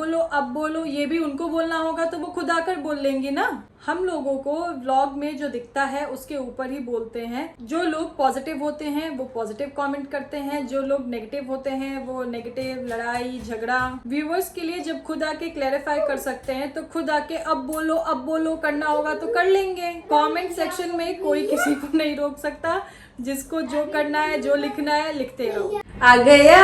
अब बोलो, ये भी उनको बोलना होगा तो वो खुद आकर बोल लेंगी ना। हम लोगों को व्लॉग में जो दिखता है उसके ऊपर ही बोलते हैं। जो लोग पॉजिटिव होते हैं वो पॉजिटिव कमेंट करते हैं, जो लोग नेगेटिव होते हैं वो नेगेटिव, लड़ाई झगड़ा। व्यूवर्स के लिए जब खुद आके क्लैरिफाई कर सकते हैं तो खुद आके अब बोलो करना होगा तो कर लेंगे। कमेंट सेक्शन में कोई किसी को नहीं रोक सकता, जिसको जो करना है, जो लिखना है लिखते रहो। आ गया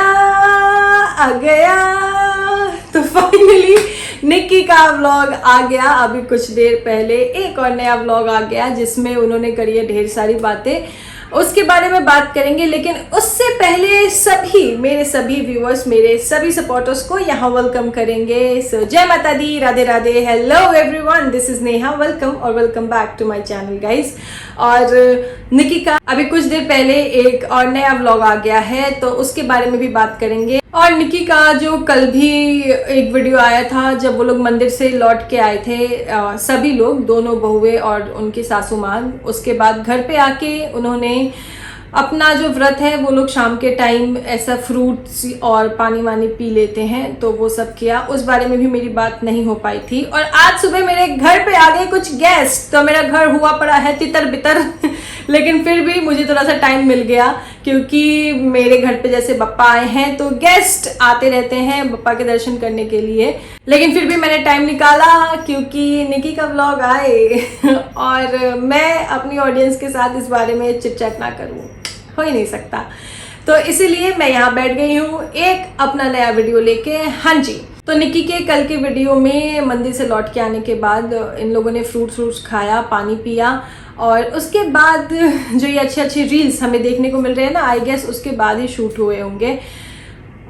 तो फाइनली निक्की का व्लॉग आ गया। अभी कुछ देर पहले एक और नया व्लॉग आ गया जिसमें उन्होंने करी है ढेर सारी बातें, उसके बारे में बात करेंगे। लेकिन उससे पहले मेरे सभी व्यूअर्स, मेरे सभी सपोर्टर्स को यहाँ वेलकम करेंगे। सो जय माता दी, Radhe Radhe, hello everyone, this is Neha, welcome और welcome back to my channel guys. और निक्की का अभी कुछ देर पहले एक और नया व्लॉग आ गया है तो उसके बारे में भी बात करेंगे। और निक्की का जो कल भी एक वीडियो आया था जब वो लोग मंदिर से लौट के आए थे, सभी लोग, दोनों बहुएं और उनकी सासू माँ। उसके बाद घर पे आके उन्होंने अपना जो व्रत है, वो लोग शाम के टाइम ऐसा फ्रूट्स और पानी वानी पी लेते हैं, तो वो सब किया। उस बारे में भी मेरी बात नहीं हो पाई थी। और आज सुबह मेरे घर पे आ गए कुछ गेस्ट, तो मेरा घर हुआ पड़ा है तितर बितर लेकिन फिर भी मुझे थोड़ा सा टाइम मिल गया, क्योंकि मेरे घर पे जैसे बप्पा आए हैं तो गेस्ट आते रहते हैं बप्पा के दर्शन करने के लिए। लेकिन फिर भी मैंने टाइम निकाला क्योंकि निक्की का व्लॉग आए और मैं अपनी ऑडियंस के साथ इस बारे में चिट चैट ना करूं, हो ही नहीं सकता। तो इसीलिए मैं यहाँ बैठ गई हूँ एक अपना नया वीडियो लेके। हाँ जी, तो निक्की के कल के वीडियो में मंदिर से लौट के आने के बाद इन लोगों ने फ्रूट्स खाया, पानी पिया, और उसके बाद जो ये अच्छे अच्छे रील्स हमें देखने को मिल रहे हैं ना, आई गेस उसके बाद ही शूट हुए होंगे।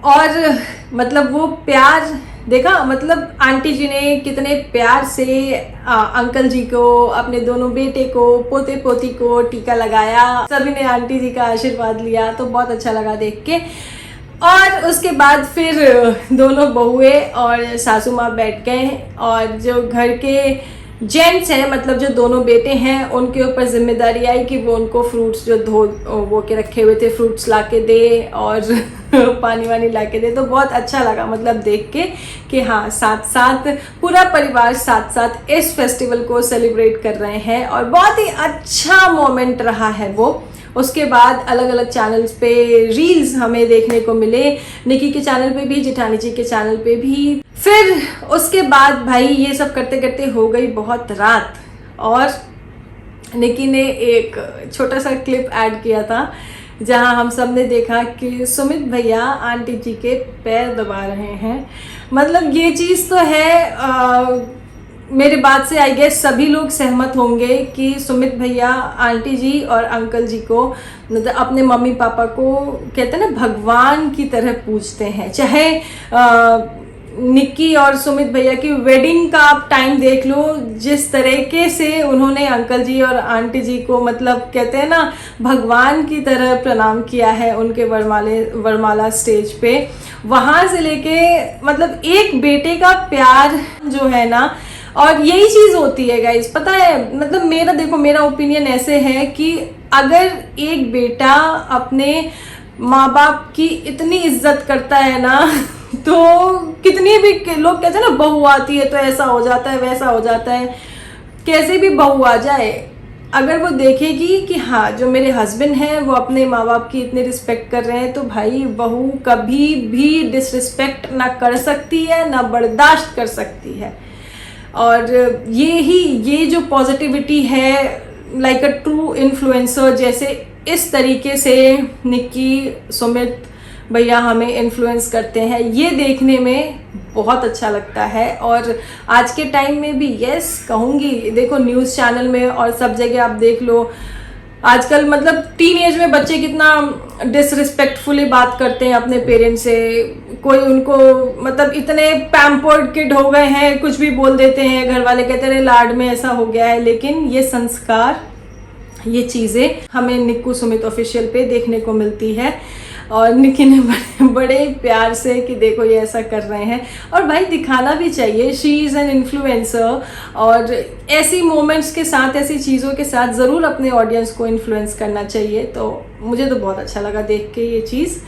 और मतलब वो प्यार देखा, मतलब आंटी जी ने कितने प्यार से अंकल जी को, अपने दोनों बेटे को, पोते पोती को टीका लगाया, सभी ने आंटी जी का आशीर्वाद लिया, तो बहुत अच्छा लगा देख के। और उसके बाद फिर दोनों बहुएं और सासू माँ बैठ गए और जो घर के जेंट्स हैं, मतलब जो दोनों बेटे हैं, उनके ऊपर जिम्मेदारी आई कि वो उनको फ्रूट्स जो वो के रखे हुए थे फ्रूट्स ला के दे और पानी वानी ला के दे। तो बहुत अच्छा लगा मतलब देख के कि हाँ, साथ साथ पूरा परिवार साथ साथ इस फेस्टिवल को सेलिब्रेट कर रहे हैं और बहुत ही अच्छा मोमेंट रहा है वो। उसके बाद अलग अलग चैनल्स पे रील्स हमें देखने को मिले, निक्की के चैनल पे भी, जेठानी जी के चैनल पे भी। फिर उसके बाद भाई ये सब करते करते हो गई बहुत रात और निक्की ने एक छोटा सा क्लिप ऐड किया था जहां हम सब ने देखा कि सुमित भैया आंटी जी के पैर दबा रहे हैं। मतलब ये चीज़ तो है, मेरे बात से आई गेस सभी लोग सहमत होंगे कि सुमित भैया आंटी जी और अंकल जी को, मतलब अपने मम्मी पापा को कहते हैं ना भगवान की तरह पूजते हैं। चाहे निक्की और सुमित भैया की वेडिंग का आप टाइम देख लो, जिस तरीके से उन्होंने अंकल जी और आंटी जी को, मतलब कहते हैं ना भगवान की तरह प्रणाम किया है उनके वरमाला स्टेज पे। वहाँ से लेके मतलब एक बेटे का प्यार जो है ना, और यही चीज़ होती है गाइस, पता है, मतलब मेरा ओपिनियन ऐसे है कि अगर एक बेटा अपने माँ बाप की इतनी इज्जत करता है ना तो कितनी भी लोग कहते हैं ना बहू आती है तो ऐसा हो जाता है, वैसा हो जाता है, कैसे भी बहू आ जाए, अगर वो देखेगी कि हाँ जो मेरे हस्बैंड हैं वो अपने माँ बाप की इतनी रिस्पेक्ट कर रहे हैं, तो भाई बहू कभी भी डिसरिस्पेक्ट ना कर सकती है, ना बर्दाश्त कर सकती है। और ये जो पॉजिटिविटी है, लाइक अ ट्रू इन्फ्लुएंसर, जैसे इस तरीके से निक्की, सुमित भैया हमें इन्फ्लुएंस करते हैं, ये देखने में बहुत अच्छा लगता है। और आज के टाइम में भी यस कहूँगी, देखो न्यूज़ चैनल में और सब जगह आप देख लो, आजकल मतलब टीन एज में बच्चे कितना डिसरिस्पेक्टफुली बात करते हैं अपने पेरेंट्स से। कोई उनको मतलब इतने पैम्पर्ड किड हो गए हैं, कुछ भी बोल देते हैं, घर वाले कहते हैं लाड में ऐसा हो गया है। लेकिन ये संस्कार, ये चीज़ें हमें निक्कू सुमित ऑफिशियल पे देखने को मिलती है। और निक्की ने बड़े प्यार से कि देखो ये ऐसा कर रहे हैं, और भाई दिखाना भी चाहिए, शी इज़ एन इन्फ्लुएंसर, और ऐसी मोमेंट्स के साथ, ऐसी चीज़ों के साथ ज़रूर अपने ऑडियंस को इन्फ्लुएंस करना चाहिए। तो मुझे तो बहुत अच्छा लगा देख के ये चीज़।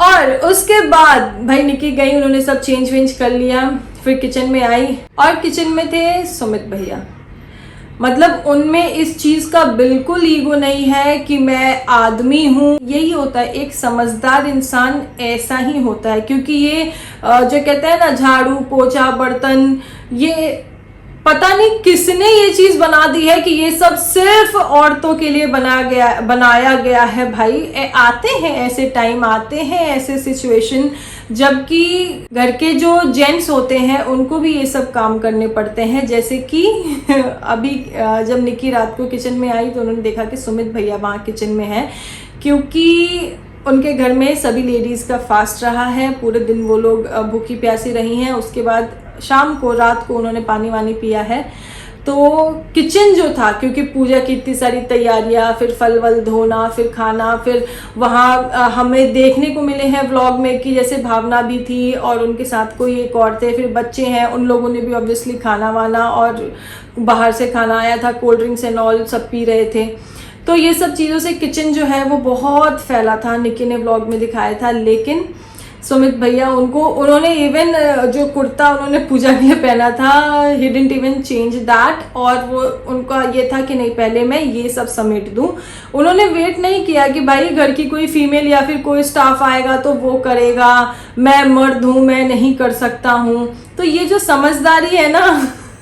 और उसके बाद भाई निक्की गई, उन्होंने सब चेंज वेंज कर लिया, फिर किचन में आई और किचन में थे सुमित भैया। मतलब उनमें इस चीज का बिल्कुल ईगो नहीं है कि मैं आदमी हूँ। यही होता है, एक समझदार इंसान ऐसा ही होता है, क्योंकि ये जो कहते हैं ना झाड़ू पोछा बर्तन, ये पता नहीं किसने ये चीज बना दी है कि ये सब सिर्फ औरतों के लिए बनाया गया है। भाई आते हैं ऐसे टाइम, आते हैं ऐसे सिचुएशन जबकि घर के जो जेंट्स होते हैं उनको भी ये सब काम करने पड़ते हैं। जैसे कि अभी जब निक्की रात को किचन में आई तो उन्होंने देखा कि सुमित भैया वहाँ किचन में है, क्योंकि उनके घर में सभी लेडीज़ का फास्ट रहा है, पूरे दिन वो लोग भूखी प्यासी रही हैं। उसके बाद शाम को रात को उन्होंने पानी वानी पिया है। तो किचन जो था, क्योंकि पूजा की इतनी सारी तैयारियां, फिर फल वल धोना, फिर खाना, फिर वहाँ हमें देखने को मिले हैं व्लॉग में कि जैसे भावना भी थी और उनके साथ कोई एक और थे, फिर बच्चे हैं, उन लोगों ने भी ऑब्वियसली खाना वाना और बाहर से खाना आया था, कोल्ड ड्रिंक्स एंड ऑल सब पी रहे थे। तो ये सब चीज़ों से किचन जो है वो बहुत फैला था, निक्की ने व्लॉग में दिखाया था। लेकिन सुमित भैया उन्होंने इवन जो कुर्ता उन्होंने पूजा के लिए पहना था, he didn't even change that, और वो उनका ये था कि नहीं पहले मैं ये सब समेट दूं। उन्होंने वेट नहीं किया कि भाई घर की कोई फीमेल या फिर कोई स्टाफ आएगा तो वो करेगा, मैं मर्द हूँ मैं नहीं कर सकता हूँ। तो ये जो समझदारी है ना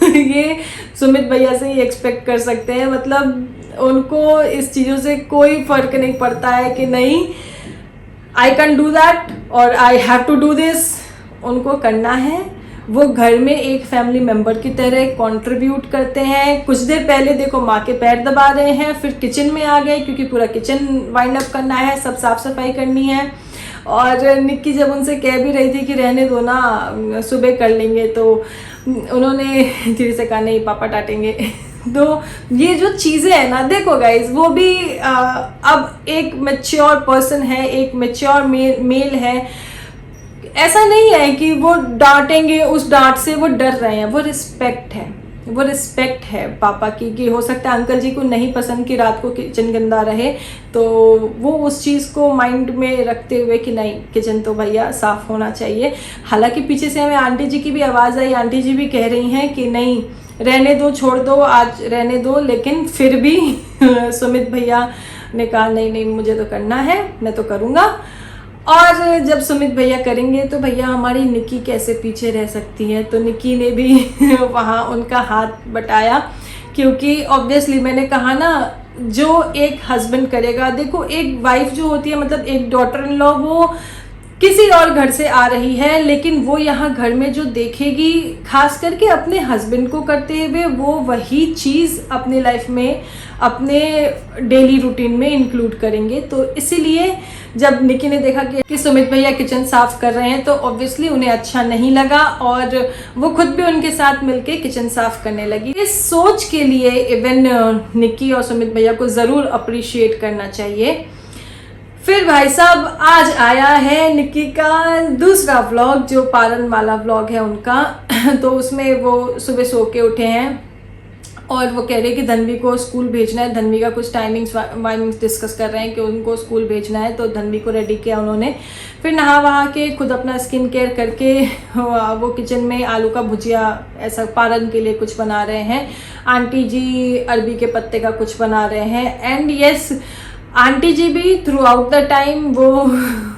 ये सुमित भैया से ही एक्सपेक्ट कर सकते हैं। मतलब उनको इस चीज़ों से कोई फर्क नहीं पड़ता है कि नहीं आई कैन डू दैट और I have to do this, उनको करना है। वो घर में एक फैमिली मेंबर की तरह कंट्रीब्यूट करते हैं। कुछ देर पहले देखो माँ के पैर दबा रहे हैं, फिर किचन में आ गए क्योंकि पूरा किचन वाइंड अप करना है, सब साफ सफाई करनी है। और निक्की जब उनसे कह भी रही थी कि रहने दो ना सुबह कर लेंगे, तो उन्होंने धीरे से कहा नहीं पापा डांटेंगे। तो ये जो चीज़ें हैं ना, देखो गाइज वो भी अब एक मैच्योर पर्सन है, एक मैच्योर मेल है। ऐसा नहीं है कि वो डांटेंगे, उस डांट से वो डर रहे हैं, वो रिस्पेक्ट है, वो रिस्पेक्ट है पापा की। कि हो सकता है अंकल जी को नहीं पसंद कि रात को किचन गंदा रहे, तो वो उस चीज़ को माइंड में रखते हुए कि नहीं किचन तो भैया साफ़ होना चाहिए। हालांकि पीछे से हमें आंटी जी की भी आवाज़ आई, आंटी जी भी कह रही हैं कि नहीं रहने दो, छोड़ दो, आज रहने दो। लेकिन फिर भी सुमित भैया ने कहा नहीं नहीं मुझे तो करना है, मैं तो करूँगा। और जब सुमित भैया करेंगे तो भैया हमारी निक्की कैसे पीछे रह सकती है। तो निक्की ने भी वहाँ उनका हाथ बटाया, क्योंकि ऑब्वियसली मैंने कहा ना जो एक हस्बैंड करेगा, देखो एक वाइफ जो होती है, मतलब एक डॉटर इन लॉ, वो किसी और घर से आ रही है, लेकिन वो यहाँ घर में जो देखेगी, खास करके अपने हस्बैंड को करते हुए, वो वही चीज़ अपने लाइफ में, अपने डेली रूटीन में इंक्लूड करेंगे। तो इसीलिए जब निक्की ने देखा कि सुमित भैया किचन साफ कर रहे हैं तो ऑब्वियसली उन्हें अच्छा नहीं लगा और वो खुद भी उनके साथ मिलके किचन साफ करने लगी। इस सोच के लिए इवन निक्की और सुमित भैया को ज़रूर अप्रिशिएट करना चाहिए। फिर भाई साहब आज आया है निक्की का दूसरा व्लॉग, जो पालन माला व्लॉग है उनका। तो उसमें वो सुबह सो के उठे हैं और वो कह रहे हैं कि धनवी को स्कूल भेजना है। धनवी का कुछ टाइमिंग्स डिस्कस कर रहे हैं कि उनको स्कूल भेजना है, तो धनवी को रेडी किया उन्होंने। फिर नहा वहा के खुद अपना स्किन केयर करके वो किचन में आलू का भुजिया ऐसा पालन के लिए कुछ बना रहे हैं। आंटी जी अरबी के पत्ते का कुछ बना रहे हैं। एंड यस, आंटी जी भी थ्रू आउट द टाइम वो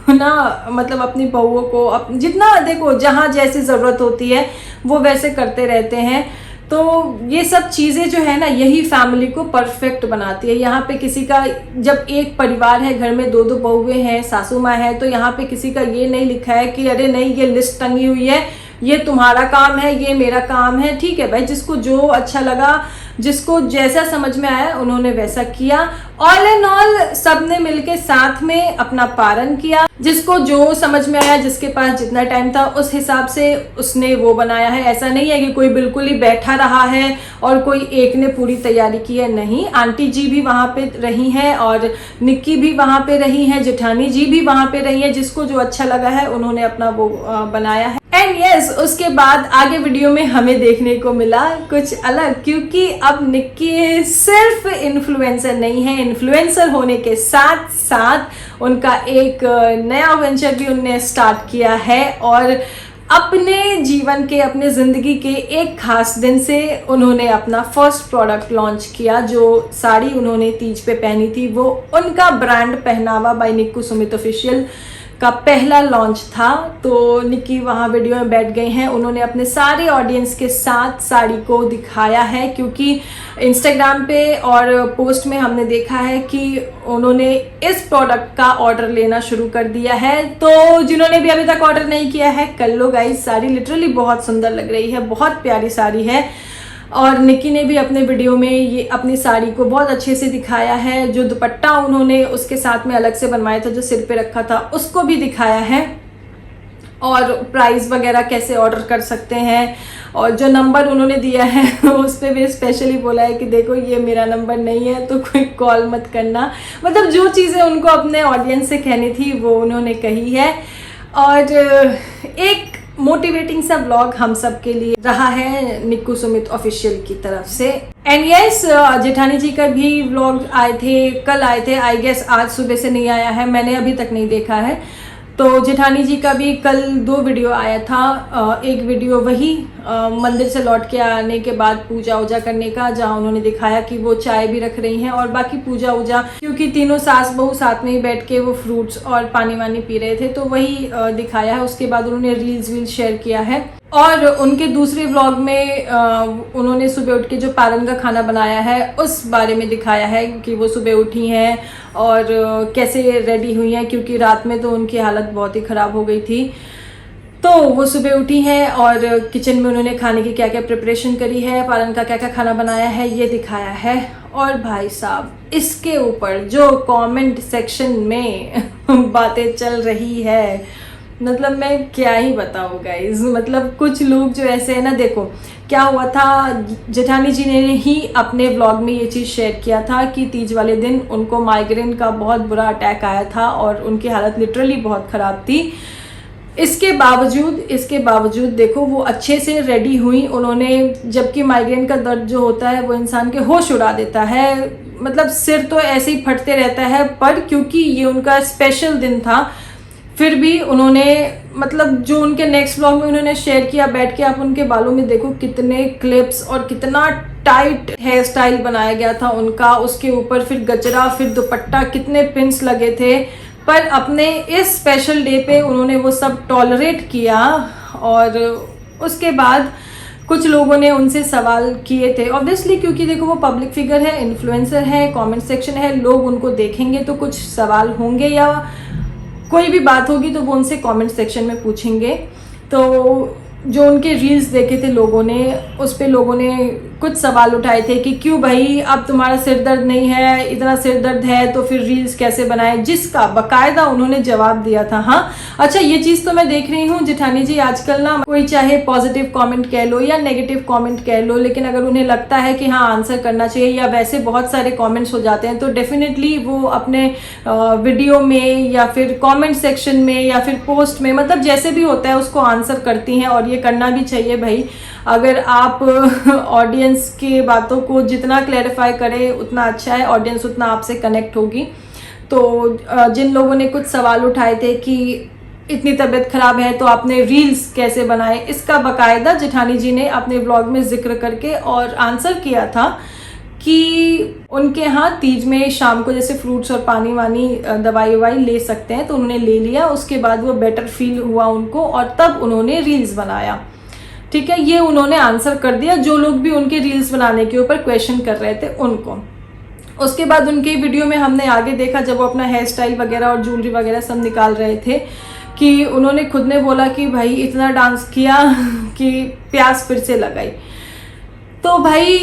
ना मतलब अपनी बहुओं को जितना देखो जहाँ जैसी ज़रूरत होती है वो वैसे करते रहते हैं। तो ये सब चीज़ें जो है ना, यही फैमिली को परफेक्ट बनाती है। यहाँ पे किसी का, जब एक परिवार है, घर में दो दो बहुएं हैं, सासू माँ है, तो यहाँ पे किसी का ये नहीं लिखा है कि अरे नहीं ये लिस्ट टंगी हुई है, ये तुम्हारा काम है, ये मेरा काम है। ठीक है भाई, जिसको जो अच्छा लगा, जिसको जैसा समझ में आया उन्होंने वैसा किया। ऑल एंड ऑल सबने मिलके साथ में अपना पारण किया, जिसको जो समझ में आया, जिसके पास जितना टाइम था उस हिसाब से उसने वो बनाया है। ऐसा नहीं है कि कोई बिल्कुल ही बैठा रहा है और कोई एक ने पूरी तैयारी की है, नहीं। आंटी जी भी वहाँ पे रही हैं और निक्की भी वहाँ पे रही हैं, जेठानी जी भी वहाँ पे रही हैं। जिसको जो अच्छा लगा है उन्होंने अपना वो बनाया है। एंड यस, उसके बाद आगे वीडियो में हमें देखने को मिला कुछ अलग, क्योंकि अब निक्की सिर्फ इन्फ्लुएंसर नहीं है, इन्फ्लुएंसर होने के साथ साथ उनका एक नया वेंचर भी उनने स्टार्ट किया है और अपने जीवन के, अपने ज़िंदगी के एक खास दिन से उन्होंने अपना फर्स्ट प्रोडक्ट लॉन्च किया। जो साड़ी उन्होंने तीज पे पहनी थी वो उनका ब्रांड पहनावा बाय निक्कू सुमित ऑफिशियल का पहला लॉन्च था। तो निक्की वहाँ वीडियो में बैठ गए हैं, उन्होंने अपने सारे ऑडियंस के साथ साड़ी को दिखाया है, क्योंकि इंस्टाग्राम पे और पोस्ट में हमने देखा है कि उन्होंने इस प्रोडक्ट का ऑर्डर लेना शुरू कर दिया है। तो जिन्होंने भी अभी तक ऑर्डर नहीं किया है कर लो गाइस, साड़ी लिटरली बहुत सुंदर लग रही है, बहुत प्यारी साड़ी है। और निक्की ने भी अपने वीडियो में ये अपनी साड़ी को बहुत अच्छे से दिखाया है। जो दुपट्टा उन्होंने उसके साथ में अलग से बनवाया था, जो सिर पे रखा था, उसको भी दिखाया है और प्राइस वगैरह कैसे ऑर्डर कर सकते हैं। और जो नंबर उन्होंने दिया है उस पर भी स्पेशली बोला है कि देखो ये मेरा नंबर नहीं है तो कोई कॉल मत करना। मतलब जो चीज़ें उनको अपने ऑडियंस से कहनी थी वो उन्होंने कही है। और एक मोटिवेटिंग सा व्लॉग हम सब के लिए रहा है निक्कू सुमित ऑफिशियल की तरफ से। एंड यस, जेठानी जी का भी व्लॉग आए थे, कल आए थे, आई गेस आज सुबह से नहीं आया है, मैंने अभी तक नहीं देखा है। तो जेठानी जी का भी कल 2 वीडियो आया था। एक वीडियो वही मंदिर से लौट के आने के बाद पूजा वूजा करने का, जहाँ उन्होंने दिखाया कि वो चाय भी रख रही हैं और बाकी पूजा वूजा, क्योंकि तीनों सास बहू साथ में ही बैठ के वो फ्रूट्स और पानी वानी पी रहे थे, तो वही दिखाया है। उसके बाद उन्होंने रील्स शेयर किया है। और उनके दूसरे व्लॉग में उन्होंने सुबह उठ के जो पालन का खाना बनाया है उस बारे में दिखाया है कि वो सुबह उठी हैं और कैसे रेडी हुई हैं, क्योंकि रात में तो उनकी हालत बहुत ही ख़राब हो गई थी। तो वो सुबह उठी हैं और किचन में उन्होंने खाने की क्या क्या प्रिपरेशन करी है, पालन का क्या क्या खाना बनाया है, ये दिखाया है। और भाई साहब, इसके ऊपर जो कमेंट सेक्शन में बातें चल रही है, मतलब मैं क्या ही बताऊँ गाइज। मतलब कुछ लोग जो ऐसे है ना, देखो क्या हुआ था, जेठानी जी ने ही अपने व्लॉग में ये चीज़ शेयर किया था कि तीज वाले दिन उनको माइग्रेन का बहुत बुरा अटैक आया था और उनकी हालत लिटरली बहुत ख़राब थी। इसके बावजूद देखो वो अच्छे से रेडी हुई उन्होंने, जबकि माइग्रेन का दर्द जो होता है वो इंसान के होश उड़ा देता है। मतलब सिर तो ऐसे ही फटते रहता है, पर क्योंकि ये उनका स्पेशल दिन था फिर भी उन्होंने, मतलब जो उनके नेक्स्ट व्लॉग में उन्होंने शेयर किया, बैठ के आप उनके बालों में देखो कितने क्लिप्स और कितना टाइट हेयर स्टाइल बनाया गया था उनका, उसके ऊपर फिर गजरा, फिर दुपट्टा, कितने पिंस लगे थे। पर अपने इस स्पेशल डे पे उन्होंने वो सब टॉलरेट किया। और उसके बाद कुछ लोगों ने उनसे सवाल किए थे, ऑब्वियसली क्योंकि देखो वो पब्लिक फिगर है, इन्फ्लुएंसर है, कमेंट सेक्शन है, लोग उनको देखेंगे तो कुछ सवाल होंगे या कोई भी बात होगी तो वो उनसे कमेंट सेक्शन में पूछेंगे। तो जो उनके रील्स देखे थे लोगों ने, उस पे लोगों ने कुछ सवाल उठाए थे कि क्यों भाई अब तुम्हारा सिर दर्द नहीं है, इतना सिर दर्द है तो फिर रील्स कैसे बनाए, जिसका बकायदा उन्होंने जवाब दिया था। हाँ अच्छा, ये चीज़ तो मैं देख रही हूँ जेठानी जी आजकल ना, कोई चाहे पॉजिटिव कमेंट कह लो या नेगेटिव कमेंट कह लो, लेकिन अगर उन्हें लगता है कि हाँ आंसर करना चाहिए या वैसे बहुत सारे कॉमेंट्स हो जाते हैं तो डेफिनेटली वो अपने वीडियो में या फिर कॉमेंट सेक्शन में या फिर पोस्ट में, मतलब जैसे भी होता है उसको आंसर करती हैं। और ये करना भी चाहिए भाई, अगर आप ऑडियंस की बातों को जितना क्लैरिफाई करें उतना अच्छा है, ऑडियंस उतना आपसे कनेक्ट होगी। तो जिन लोगों ने कुछ सवाल उठाए थे कि इतनी तबीयत खराब है तो आपने रील्स कैसे बनाए, इसका बकायदा जेठानी जी ने अपने व्लॉग में जिक्र करके और आंसर किया था कि उनके यहाँ तीज में शाम को जैसे फ्रूट्स और पानी वानी दवाई ववाई ले सकते हैं, तो उन्होंने ले लिया। उसके बाद वो बेटर फील हुआ उनको और तब उन्होंने रील्स बनाया। ठीक है, ये उन्होंने आंसर कर दिया जो लोग भी उनके रील्स बनाने के ऊपर क्वेश्चन कर रहे थे उनको। उसके बाद उनके वीडियो में हमने आगे देखा, जब वो अपना हेयर स्टाइल वगैरह और ज्वेलरी वगैरह सब निकाल रहे थे, कि उन्होंने खुद ने बोला कि भाई इतना डांस किया कि प्यास फिर से लगाई। तो भाई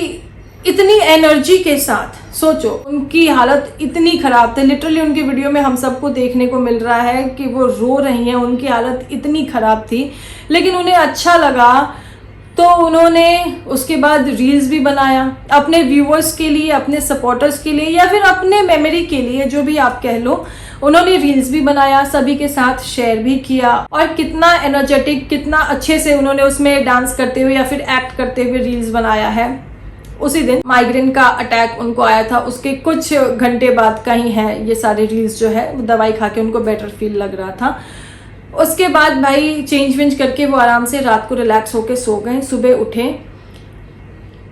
इतनी एनर्जी के साथ सोचो, उनकी हालत इतनी ख़राब थी, लिटरली उनकी वीडियो में हम सबको देखने को मिल रहा है कि वो रो रही हैं, उनकी हालत इतनी ख़राब थी, लेकिन उन्हें अच्छा लगा तो उन्होंने उसके बाद रील्स भी बनाया अपने व्यूअर्स के लिए, अपने सपोर्टर्स के लिए या फिर अपने मेमोरी के लिए, जो भी आप कह लो। उन्होंने रील्स भी बनाया, सभी के साथ शेयर भी किया और कितना एनर्जेटिक, कितना अच्छे से उन्होंने उसमें डांस करते हुए या फिर एक्ट करते हुए रील्स बनाया है। उसी दिन माइग्रेन का अटैक उनको आया था, उसके कुछ घंटे बाद का ही है ये सारे रील्स जो है। दवाई खा के उनको बेटर फील लग रहा था। उसके बाद भाई चेंज वेंज करके वो आराम से रात को रिलैक्स होके सो गए, सुबह उठे।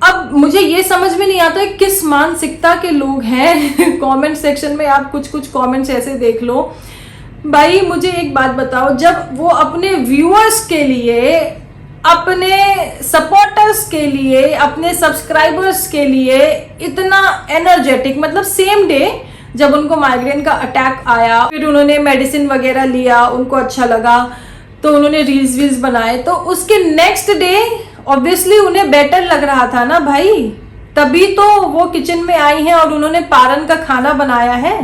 अब मुझे ये समझ में नहीं आता है किस मानसिकता के लोग हैं। कमेंट सेक्शन में आप कुछ कुछ कमेंट्स ऐसे देख लो। भाई मुझे एक बात बताओ, जब वो अपने व्यूअर्स के लिए, अपने सपोर्टर्स के लिए, अपने सब्सक्राइबर्स के लिए इतना एनर्जेटिक, मतलब सेम डे जब उनको माइग्रेन का अटैक आया, फिर उन्होंने मेडिसिन वगैरह लिया, उनको अच्छा लगा तो उन्होंने रील्स वील्स बनाए, तो उसके नेक्स्ट डे ऑब्वियसली उन्हें बेटर लग रहा था ना भाई, तभी तो वो किचन में आई हैं और उन्होंने पारन का खाना बनाया है।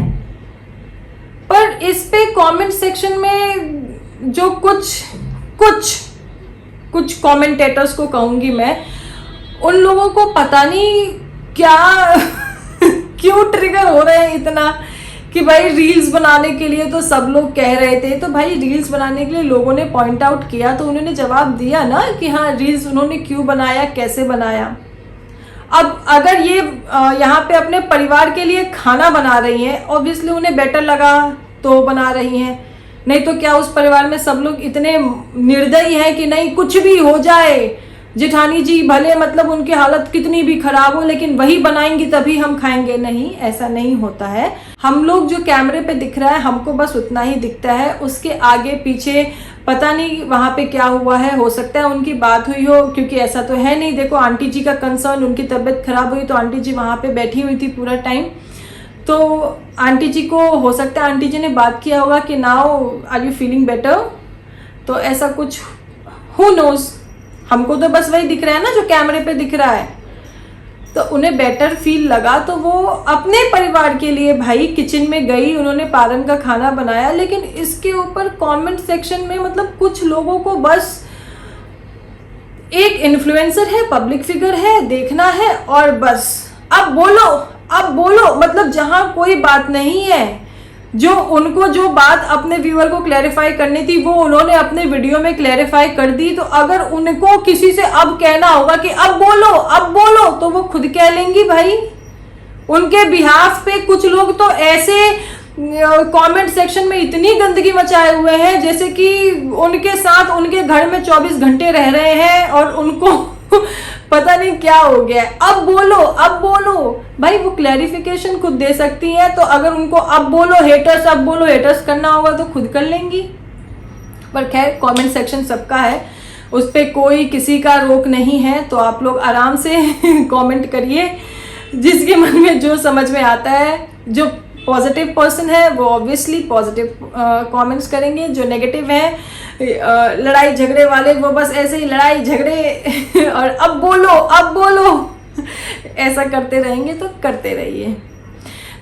पर इस पे कमेंट सेक्शन में जो कुछ कमेंटेटर्स को कहूंगी मैं, उन लोगों को पता नहीं क्या क्यों ट्रिगर हो रहे हैं इतना कि भाई रील्स बनाने के लिए तो सब लोग कह रहे थे, तो भाई रील्स बनाने के लिए लोगों ने पॉइंट आउट किया तो उन्होंने जवाब दिया ना कि हाँ रील्स उन्होंने क्यों बनाया, कैसे बनाया। अब अगर ये यहाँ पे अपने परिवार के लिए खाना बना रही हैं, ऑब्वियसली उन्हें बेटर लगा तो बना रही हैं, नहीं तो क्या उस परिवार में सब लोग इतने निर्दयी हैं कि नहीं कुछ भी हो जाए, जेठानी जी भले मतलब उनकी हालत कितनी भी खराब हो लेकिन वही बनाएंगी तभी हम खाएंगे। नहीं, ऐसा नहीं होता है। हम लोग जो कैमरे पे दिख रहा है हमको बस उतना ही दिखता है, उसके आगे पीछे पता नहीं वहां पे क्या हुआ है, हो सकता है उनकी बात हुई हो, क्योंकि ऐसा तो है नहीं। देखो आंटी जी का कंसर्न, उनकी तबीयत खराब हुई तो आंटी जी वहां पे बैठी हुई थी पूरा टाइम, तो आंटी जी को हो सकता है आंटी जी ने बात किया होगा कि now are you feeling better, तो ऐसा कुछ हु नोज। हमको तो बस वही दिख रहा है ना जो कैमरे पे दिख रहा है, तो उन्हें बेटर फील लगा तो वो अपने परिवार के लिए भाई किचन में गई, उन्होंने पारन का खाना बनाया। लेकिन इसके ऊपर कमेंट सेक्शन में मतलब कुछ लोगों को बस एक इन्फ्लुएंसर है, पब्लिक फिगर है, देखना है और बस अब बोलो, मतलब जहां कोई बात नहीं है, जो उनको जो बात अपने व्यूअर को क्लैरिफाई करनी थी वो उन्होंने अपने वीडियो में क्लैरिफाई कर दी, तो अगर उनको किसी से अब कहना होगा कि अब बोलो तो वो खुद कह लेंगी भाई। उनके बिहाफ पे कुछ लोग तो ऐसे कमेंट सेक्शन में इतनी गंदगी मचाए हुए हैं जैसे कि उनके साथ उनके घर में 24 घंटे रह रहे हैं और उनको पता नहीं क्या हो गया है। अब बोलो भाई, वो क्लैरिफिकेशन खुद दे सकती है, तो अगर उनको अब बोलो हेटर्स करना होगा तो खुद कर लेंगी। पर खैर कमेंट सेक्शन सबका है, उस पर कोई किसी का रोक नहीं है, तो आप लोग आराम से कमेंट करिए, जिसके मन में जो समझ में आता है। जो पॉजिटिव पर्सन है वो ऑब्वियसली पॉजिटिव कमेंट्स करेंगे, जो नेगेटिव है लड़ाई झगड़े वाले वो बस ऐसे ही लड़ाई झगड़े और अब बोलो ऐसा करते रहेंगे, तो करते रहिए।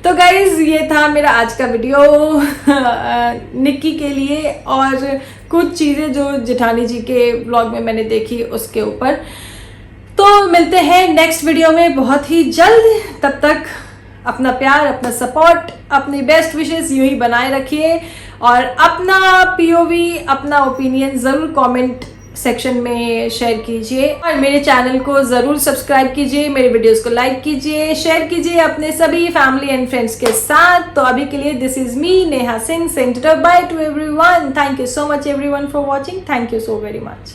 तो गाइज ये था मेरा आज का वीडियो निक्की के लिए, और कुछ चीज़ें जो जेठानी जी के व्लॉग में मैंने देखी उसके ऊपर। तो मिलते हैं नेक्स्ट वीडियो में बहुत ही जल्द, तब तक अपना प्यार, अपना सपोर्ट, अपनी बेस्ट विशेस यूं ही बनाए रखिए, और अपना पीओवी, अपना ओपिनियन ज़रूर कमेंट सेक्शन में शेयर कीजिए, और मेरे चैनल को ज़रूर सब्सक्राइब कीजिए, मेरे वीडियोस को लाइक कीजिए, शेयर कीजिए अपने सभी फैमिली एंड फ्रेंड्स के साथ। तो अभी के लिए this is me Neha Singh, saying by two everyone. Thank you so much everyone for watching. Thank you so very much.